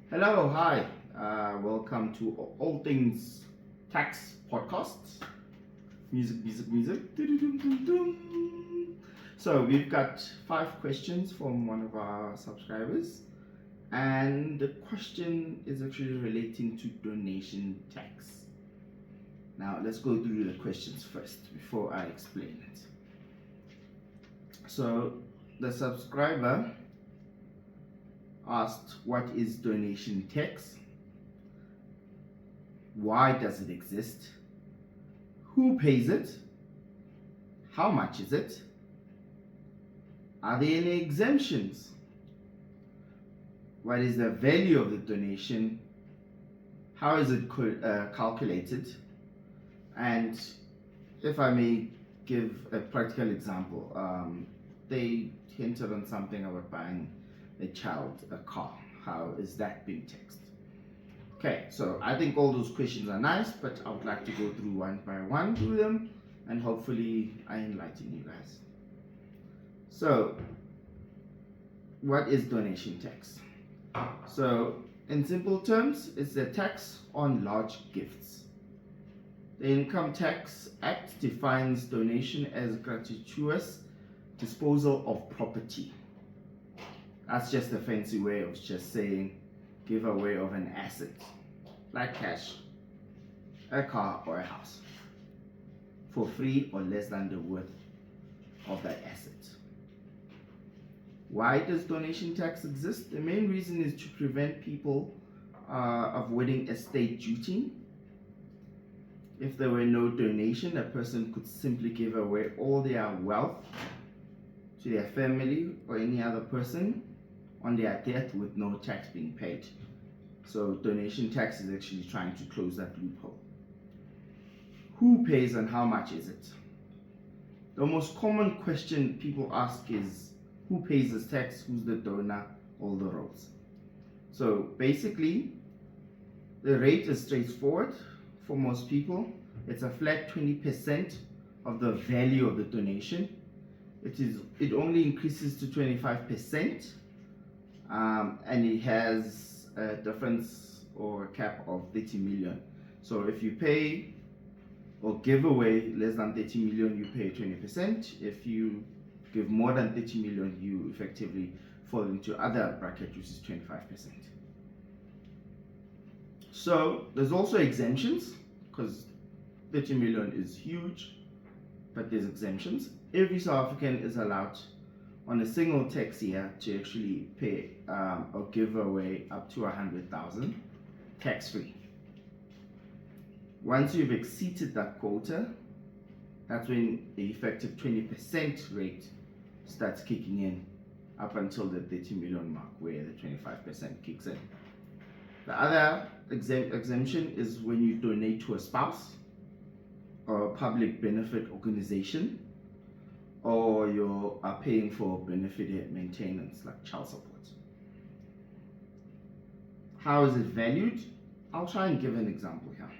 Hello, hi. Welcome to All Things Tax Podcasts. Music. Doo-doo-dum-dum-dum. So, we've got 5 questions from one of our subscribers, and the question is actually relating to donation tax. Now, let's go through the questions first before I explain it. So, the subscriber asked, what is donation tax? Why does it exist? Who pays it? How much is it? Are there any exemptions? What is the value of the donation? How is it calculated? And if I may give a practical example, they hinted on something about buying a child a car. How is that being taxed? Okay, so I think all those questions are nice, but I would like to go through one by one through them, and hopefully I enlighten you guys. So, what is donation tax? So, in simple terms, it's a tax on large gifts. The Income Tax Act defines donation as gratuitous disposal of property. That's just a fancy way of just saying giveaway of an asset, like cash, a car, or a house, for free or less than the worth of that asset. Why does donation tax exist? The main reason is to prevent people avoiding estate duty. If there were no donation, a person could simply give away all their wealth to their family or any other person on their death with no tax being paid. So donation tax is actually trying to close that loophole. Who pays and how much is it? The most common question people ask is, who pays this tax? Who's the donor? All the roles. So basically, the rate is straightforward for most people. It's a flat 20% of the value of the donation. It only increases to 25%, and it has a difference or a cap of 30 million. So if you pay or give away less than 30 million, you pay 20%. If you give more than 30 million, you effectively fall into other bracket, which is 25%. So there's also exemptions, because 30 million is huge, but there's exemptions. Every South African is allowed on a single tax year to actually pay or give away up to 100,000 tax free. Once you've exceeded that quota, that's when the effective 20% rate starts kicking in, up until the 30 million mark, where the 25% kicks in. The other exemption is when you donate to a spouse or a public benefit organization, or you are paying for benefit maintenance like child support. How is it valued? I'll try and give an example here.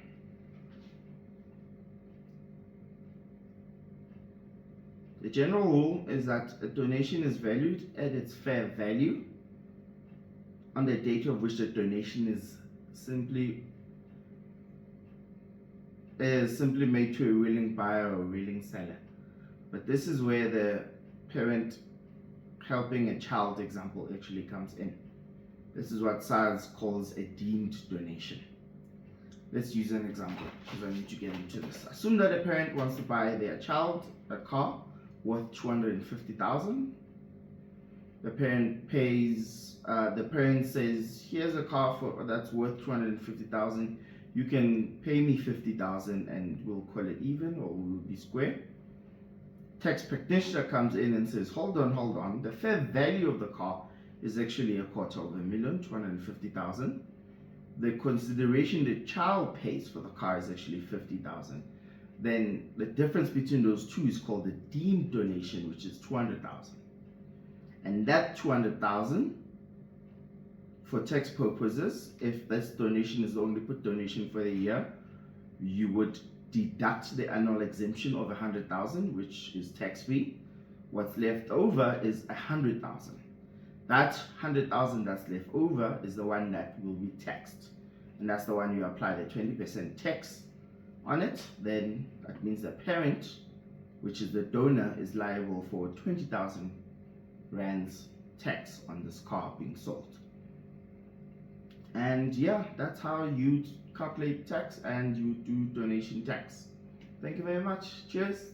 The general rule is that a donation is valued at its fair value on the date of which the donation is simply made to a willing buyer or a willing seller. But this is where the parent helping a child example actually comes in. This is what SARS calls a deemed donation. Let's use an example because I need to get into this. Assume that a parent wants to buy their child a car worth 250,000. The parent pays. The parent says, "Here's a car that's worth 250,000. You can pay me 50,000, and we'll call it even, or we'll be square." Tax practitioner comes in and says, hold on. The fair value of the car is actually 250,000, 250,000. The consideration the child pays for the car is actually 50,000. Then the difference between those two is called the deemed donation, which is 200,000. And that 200,000, for tax purposes, if this donation is only put donation for a year, you would deduct the annual exemption of 100,000, which is tax free. What's left over is 100,000. That 100,000 that's left over is the one that will be taxed, and that's the one you apply the 20% tax on it. Then that means the parent, which is the donor, is liable for 20,000 rands tax on this car being sold. And yeah, that's how you calculate tax and you do donation tax. Thank you very much. Cheers.